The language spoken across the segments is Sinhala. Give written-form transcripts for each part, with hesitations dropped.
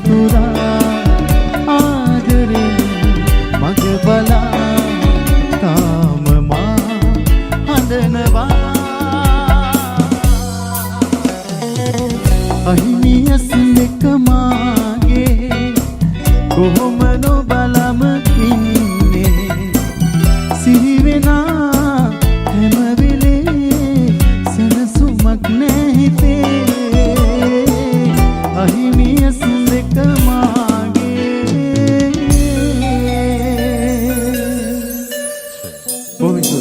පුරා ආදරෙන් මග බලා තාම මා හඳනවා අහිමියස් දෙක මාගේ කොහොම නොබලම ඉන්නේ සිහිවෙනා හැම වෙලේ සනසුමක් නැහිතේ අහිමියස් දෙක මාගේ බොහොම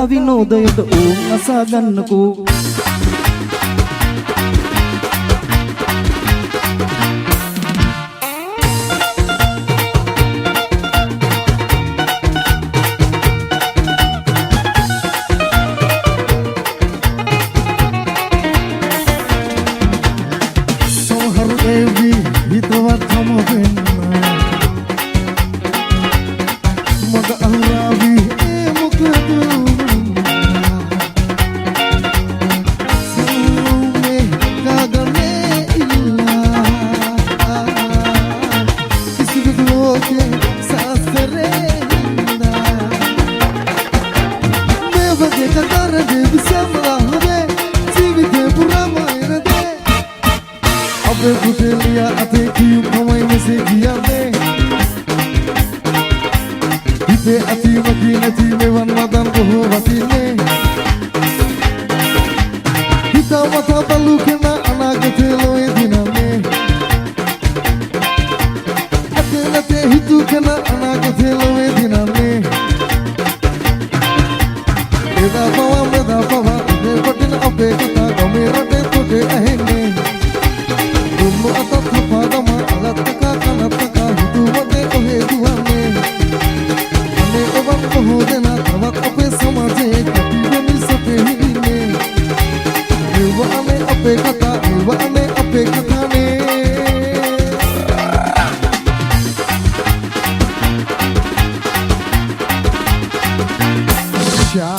විනෝදයට ඕම් අසා ගන්නකෝ සමහරු එවි හිතවත් තම වෙන්න මග අහුරාවි මොකද mata balu kena anagate loe diname Ate hitu kena anagate loe diname Eda pawa ade patin ape kata gamera te tote ahene Dulu ata thapa dama alat taka kanat taka hitu wate ohe duame Ane oban boho dena tawat ape samaje kati bani sape hine Ewa ane ape kata ne Sha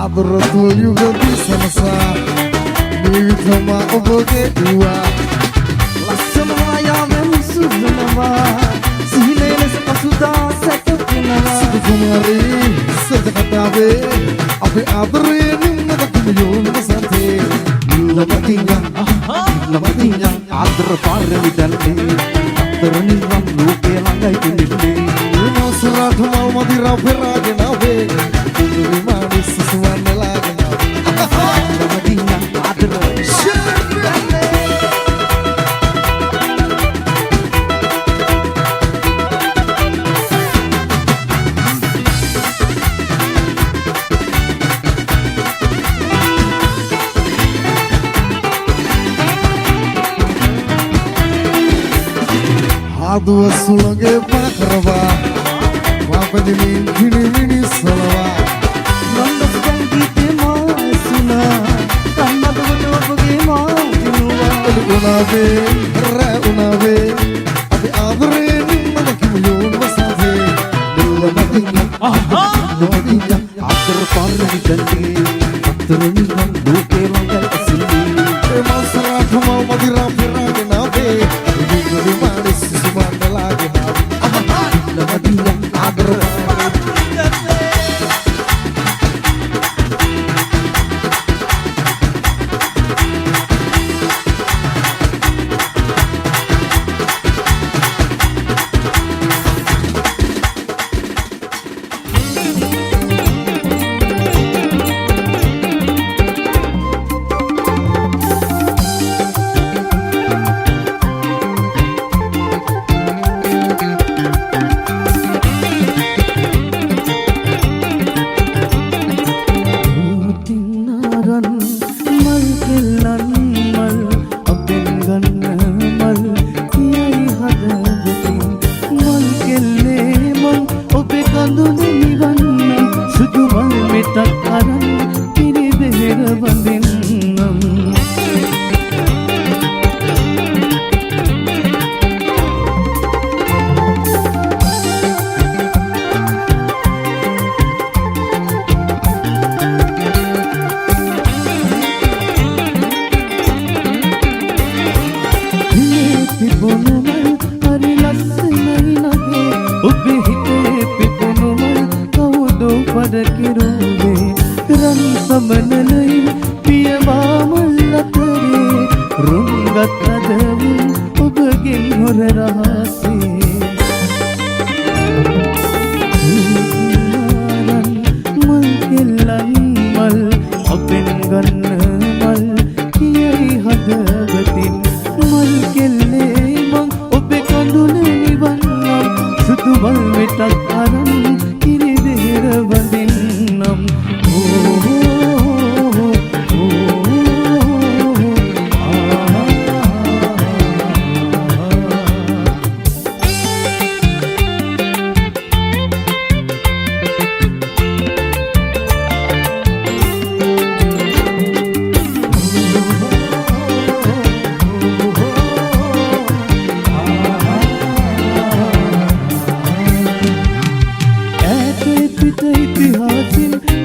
Adoratul juga bisa masa Milik sama oboge dua Laksana melayani susunama Sihine sekasuda setukinama Suku kumari sejakatabe Ape abrin ngadakimiyun masante Lamatinga Adra paramidalle Terniram luke langai kunille Nasrat mau madira ferage nabe Kuduri manis sesuatu lagi Lamatinga Adra Adu asulage pakrava Wapadi mini salava Nandas gangite maasuna Kannadu nobage maanuva Unave Adi adre nimmadakimuyun vasave Lamatinga Lamatinga Adra paramidalle Atraniram luke langai asilli Masarata mau madira firage nabe Kuduri manis sesuatu lagi nabe Lamatinga Adra මට කෙරුවේ රන් සමනලයි පියවාමල් අතරේ රුංගත් අදවි ඔබගෙන් හොර රහසේ මල් කෙල්ලන් මල් අපෙන් ගන්න මල් කියයි හදවතින් මල් කෙල්ලේ මං ඔබේ කඳුලේ නිවන්නම් සුදු මල් මෙටක් අරන් කිරි දෙහෙර වඳින්නම්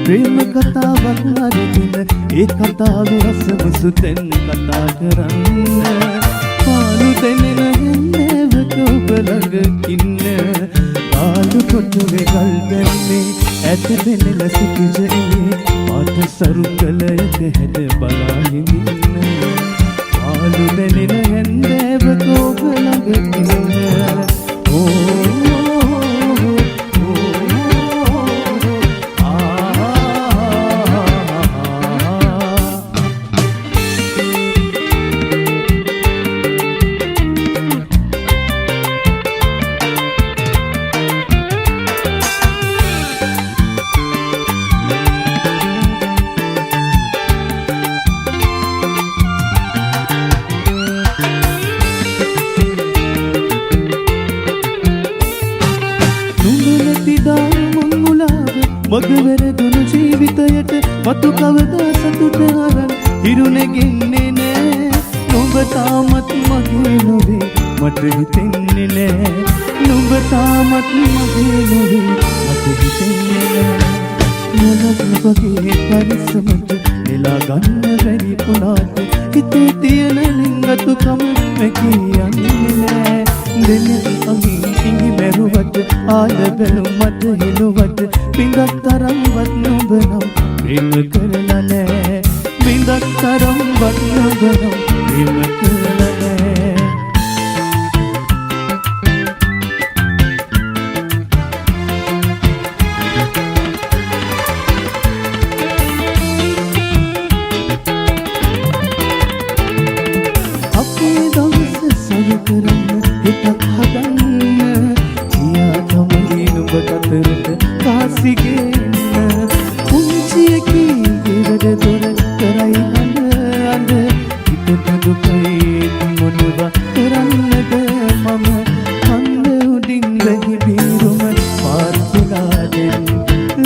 ප්‍රේම කතාවක් නරකින ඒ කතාවේ රසම සුතෙන් කතා කරන්න පාලු දෙනෙන හැන්නේවක ඔබ ළඟ ඉන්න පාලු කොටුවේ ගල් දැන්නේ ඇත දෙනෙල සිටිජේ පාට සරු කළ යක හැද බලා හිඳින්න පාලු දෙනෙන හැන්නේවක ඔබ ළඟ ඉන්න මගවැරදුණු ජීවිතයට මතු කවදා සතුට අරන් හිරුනෙගෙන්නේ නෑ නුඹ තාමත් මගේ නොවේ මට හිතෙන්නේ නෑ නුඹ තාමත් මගේ නොවේ මට හිතෙන්නේ නෑ මොනක් වගේ පරිස්සමට එලා ගන්න බැරි පුණාට හිතේ තියෙන ලිංගතුකම මැකියන්නේ නෑ දෙන්නේ අඟින් ඉඟි මැරුවට ආල බැලු මට හිනුවට බින්දක් තරම්වත් නුඹ නම් ප්‍රේම කරලා නෑ බින්දක් තරම්වත් නුඹ නම් ප්‍රේම කරලා නෑ අපේ දවස සරු කරන්න හිතක් හදන්න කියා තමයි නුඹ කතරට කාසිගෙන පුංචියකී ගෙවද දොර කරයි අඬ හිතට දුකේ මොනවා කරන්නද මම කන්ද උඩින් වැහි බීරුම පාර්කුලා දෙන්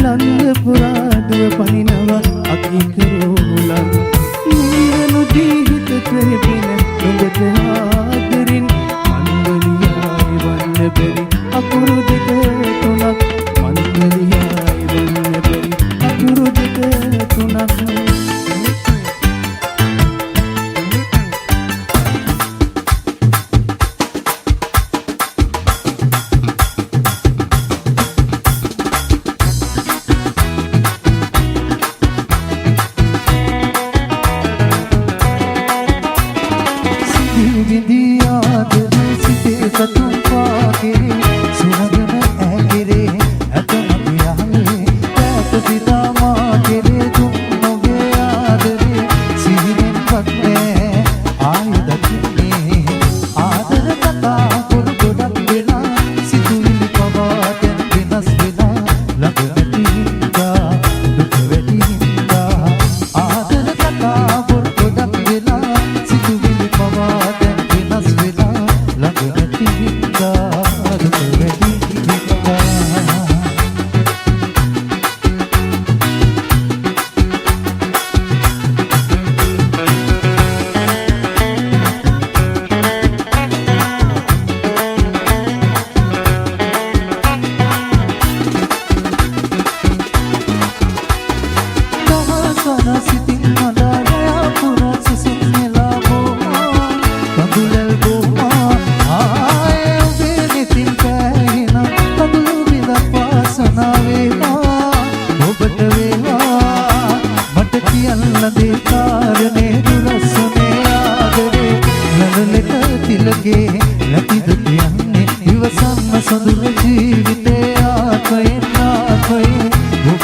ලන්ද පුරාදුව පනිනවා අකි කරෝලන් නිරනු දීහිත කරපින නුඹට ආදරින් මන්දලියායි වන්න බැරි අකුරු දෙක තුනක් මන්දලියායි වන්න බැරි අකුරු දෙක තුනක්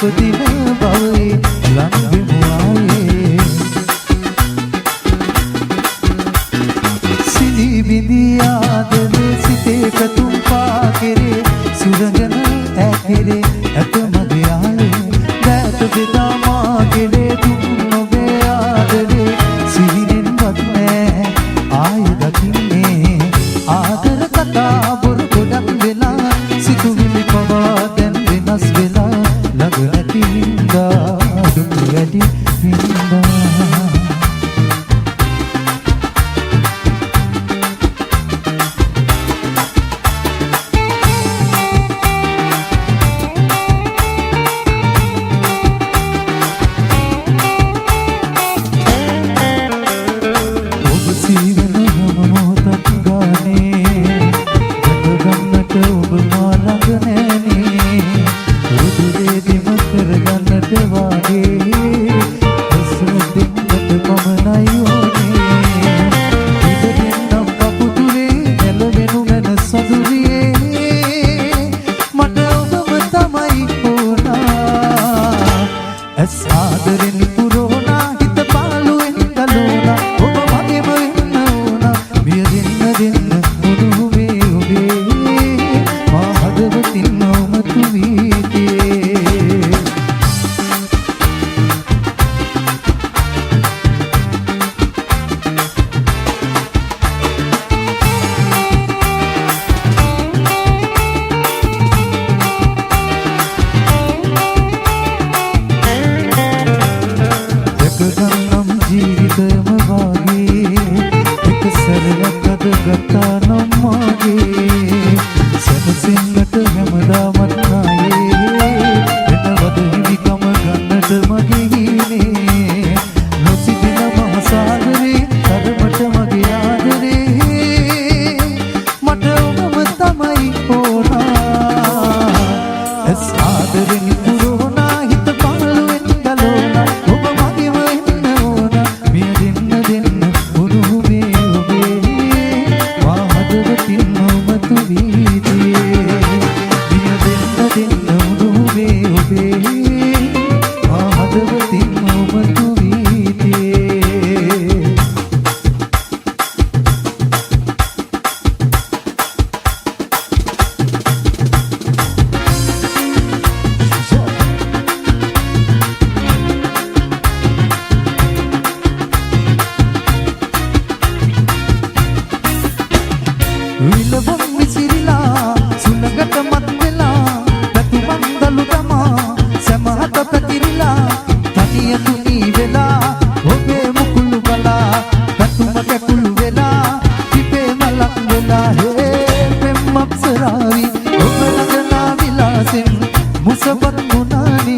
උපදින බවේ ළඟෙමු ආයේ සිලී බිඳී ආදරේ සිතේ පැතුම් පා කෙරේ සුරඟන ඇකෙරේ ඇත මගේ ආයේ දැත බෙදා මා කෙරේ දුම් නොබේ ආදරේ සිහිනෙන්වත් නෑ ආයේ දකින්නේ ආදර කතා බොරු ගොඩක් වෙලා සිතුවිලි පවා දැන් වෙනස් වෙලා ළඟ නැති හින්දා දුක් වැඩි හින්දා මුසපත් මුනානි